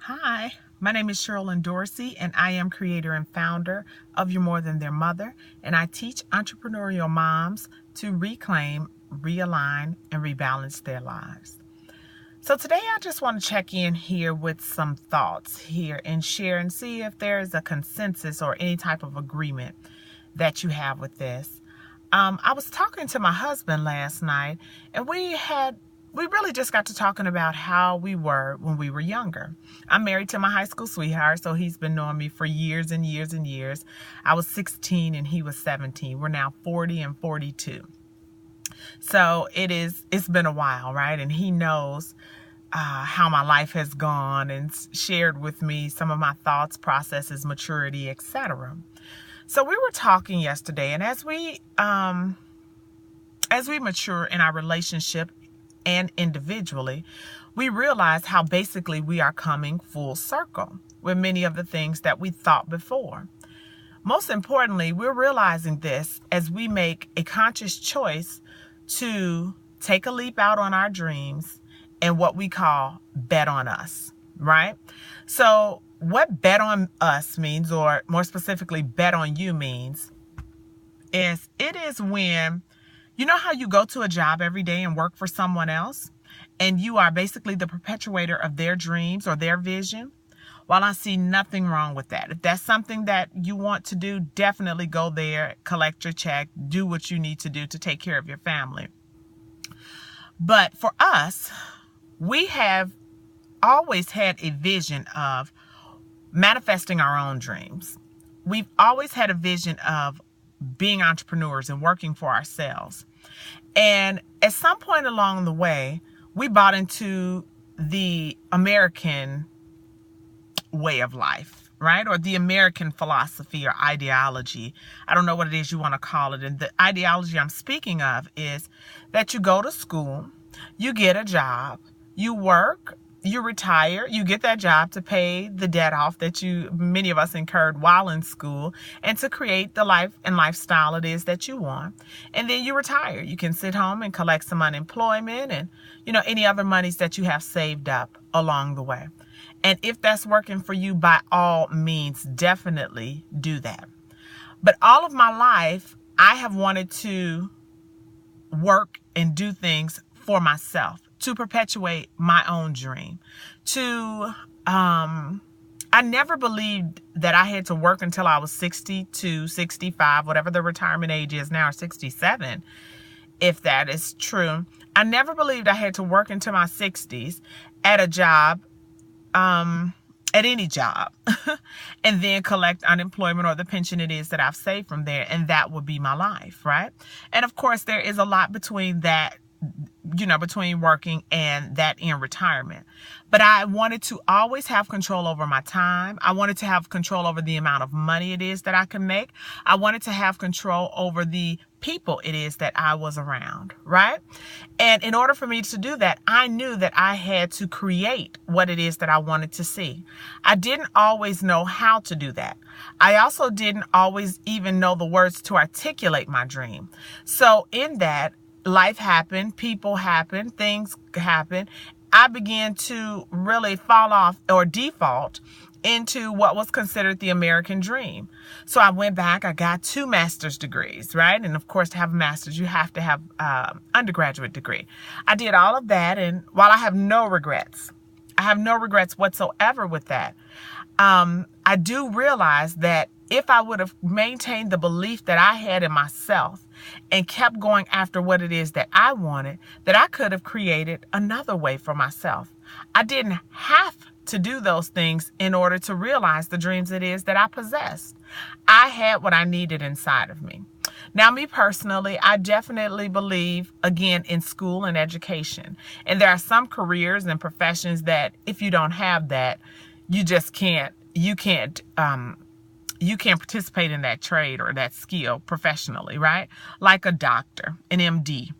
Hi, my name is Sherilyn Dorsey, and I am creator and founder of You're More Than Their Mother, and I teach entrepreneurial moms to reclaim, realign, and rebalance their lives. So today I just want to check in here with some thoughts here and share and see if there is a consensus or any type of agreement that you have with this. I was talking to my husband last night, and we really just got to talking about how we were when we were younger. I'm married to my high school sweetheart, so he's been knowing me for years and years and years. I was 16 and he was 17. We're now 40 and 42. So it's been a while, right? And he knows how my life has gone and shared with me some of my thoughts, processes, maturity, etc. So we were talking yesterday, and as we mature in our relationship and individually, we realize how basically we are coming full circle with many of the things that we thought before. Most importantly, we're realizing this as we make a conscious choice to take a leap out on our dreams and what we call bet on us, right? So what bet on us means, or more specifically, bet on you means, is it is when, you know how you go to a job every day and work for someone else, and you are basically the perpetuator of their dreams or their vision? Well, I see nothing wrong with that. If that's something that you want to do, definitely go there, collect your check, do what you need to do to take care of your family. But for us, we have always had a vision of manifesting our own dreams. We've always had a vision of being entrepreneurs and working for ourselves. And at some point along the way, we bought into the American way of life, right? Or the American philosophy or ideology. I don't know what it is you want to call it. And the ideology I'm speaking of is that you go to school, you get a job, you work, you retire, you get that job to pay the debt off that many of us incurred while in school, and to create the life and lifestyle it is that you want. And then you retire. You can sit home and collect some unemployment and, any other monies that you have saved up along the way. And if that's working for you, by all means, definitely do that. But all of my life, I have wanted to work and do things for myself, to perpetuate my own dream, I never believed that I had to work until I was 62, 65, whatever the retirement age is now, or 67, if that is true. I never believed I had to work into my 60s at a job, at any job, and then collect unemployment or the pension it is that I've saved from there, and that would be my life, right? And of course, there is a lot between that, between working and that in retirement. But I wanted to always have control over my time. I wanted to have control over the amount of money it is that I can make. I wanted to have control over the people it is that I was around, right? And in order for me to do that, I knew that I had to create what it is that I wanted to see. I didn't always know how to do that. I also didn't always even know the words to articulate my dream. So in that, life happened, people happen, things happen. I began to really fall off or default into what was considered the American dream. So I went back, I got 2 master's degrees, right? And of course, to have a master's, you have to have an undergraduate degree. I did all of that, and while I have no regrets whatsoever with that, I do realize that if I would have maintained the belief that I had in myself and kept going after what it is that I wanted, that I could have created another way for myself. I didn't have to do those things in order to realize the dreams it is that I possessed. I had what I needed inside of me. Now, me personally, I definitely believe, again, in school and education. And there are some careers and professions that if you don't have that, you just can't, you can't participate in that trade or that skill professionally, right? Like a doctor, an MD.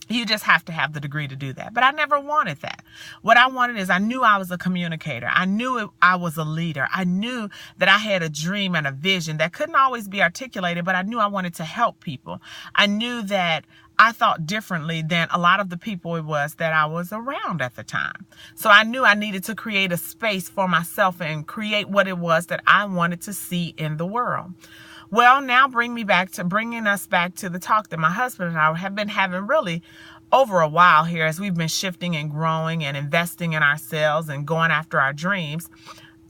You just have to have the degree to do that. But I never wanted that. What I wanted is, I knew I was a communicator. I knew I was a leader. I knew that I had a dream and a vision that couldn't always be articulated, but I knew I wanted to help people. I knew that I thought differently than a lot of the people it was that I was around at the time. So I knew I needed to create a space for myself and create what it was that I wanted to see in the world. Well, now bringing us back to the talk that my husband and I have been having really over a while here as we've been shifting and growing and investing in ourselves and going after our dreams.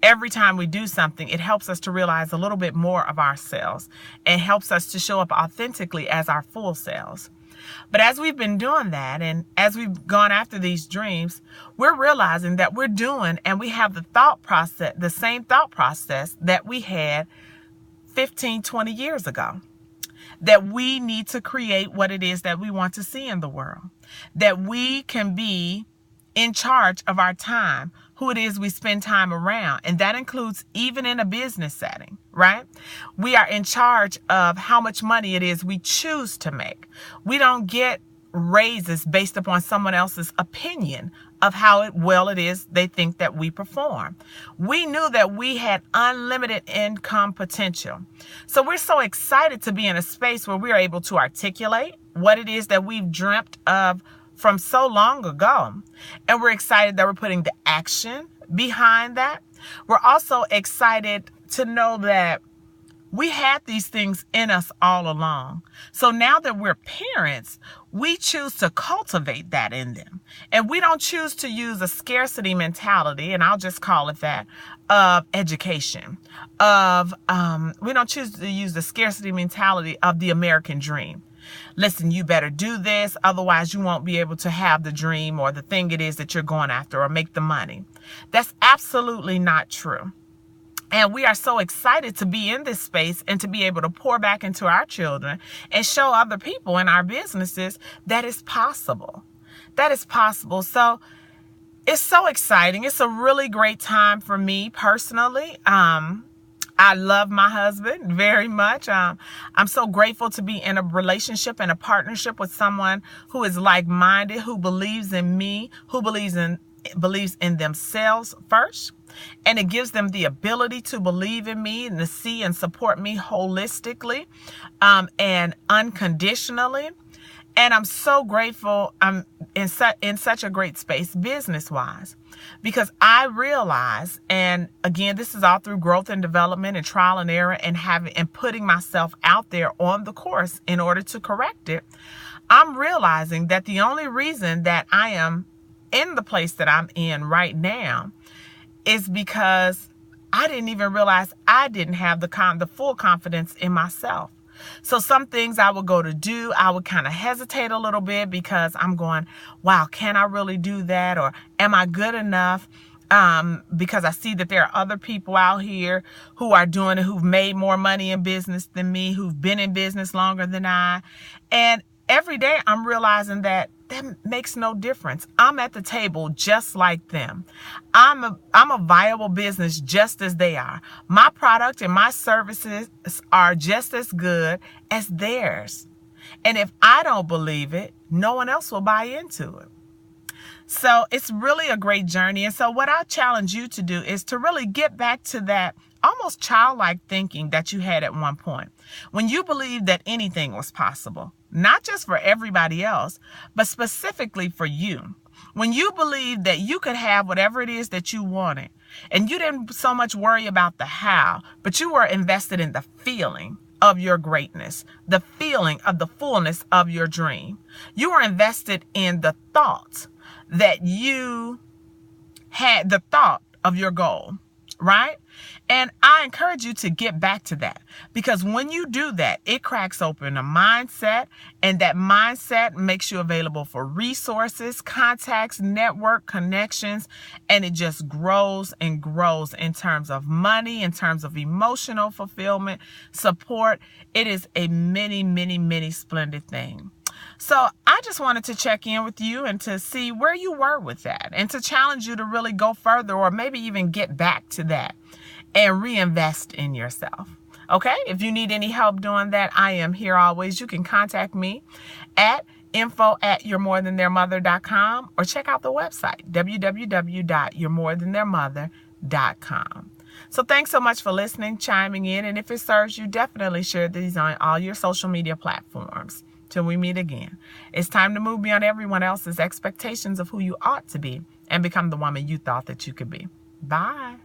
Every time we do something, it helps us to realize a little bit more of ourselves and helps us to show up authentically as our full selves. But as we've been doing that and as we've gone after these dreams, we're realizing that we're doing and we have the same thought process that we had 15, 20 years ago. That we need to create what it is that we want to see in the world. That we can be in charge of our time, who it is we spend time around. And that includes even in a business setting, right? We are in charge of how much money it is we choose to make. We don't get raises based upon someone else's opinion of how well it is they think that we perform. We knew that we had unlimited income potential. So we're so excited to be in a space where we're able to articulate what it is that we've dreamt of from so long ago. And we're excited that we're putting the action behind that. We're also excited to know that we had these things in us all along. So now that we're parents, we choose to cultivate that in them. And we don't choose to use a scarcity mentality, and I'll just call it that, of education. We don't choose to use the scarcity mentality of the American dream. Listen, you better do this, otherwise you won't be able to have the dream or the thing it is that you're going after or make the money. That's absolutely not true. And we are so excited to be in this space and to be able to pour back into our children and show other people in our businesses that it's possible. That is possible. So it's so exciting. It's a really great time for me personally. I love my husband very much. I'm so grateful to be in a relationship and a partnership with someone who is like-minded, who believes in me, who believes in themselves first. And it gives them the ability to believe in me and to see and support me holistically and unconditionally. And I'm so grateful I'm in such a great space business-wise, because I realize, and again, this is all through growth and development and trial and error and putting myself out there on the course in order to correct it. I'm realizing that the only reason that I am in the place that I'm in right now is because I didn't even realize I didn't have the full confidence in myself. So some things I would go to do, I would kind of hesitate a little bit because I'm going, wow, can I really do that? Or am I good enough? Because I see that there are other people out here who are doing it, who've made more money in business than me, who've been in business longer than I. And every day I'm realizing that makes no difference. I'm at the table just like them. I'm a viable business just as they are. My product and my services are just as good as theirs. And if I don't believe it, no one else will buy into it. So it's really a great journey. And so what I challenge you to do is to really get back to that almost childlike thinking that you had at one point, when you believed that anything was possible, not just for everybody else, but specifically for you. When you believed that you could have whatever it is that you wanted, and you didn't so much worry about the how, but you were invested in the feeling of your greatness, the feeling of the fullness of your dream. You were invested in the thought that you had, the thought of your goal, right? And I encourage you to get back to that, because when you do that, it cracks open a mindset, and that mindset makes you available for resources, contacts, network connections, and it just grows and grows in terms of money, in terms of emotional fulfillment, support. It is a many, many, many splendid thing. So I just wanted to check in with you and to see where you were with that, and to challenge you to really go further, or maybe even get back to that and reinvest in yourself. Okay? If you need any help doing that, I am here always. You can contact me at info@you'remorethantheirmother.com, or check out the website, www.you'remorethantheirmother.com. So thanks so much for listening, chiming in, and if it serves you, definitely share these on all your social media platforms. Till we meet again. It's time to move beyond everyone else's expectations of who you ought to be and become the woman you thought that you could be. Bye.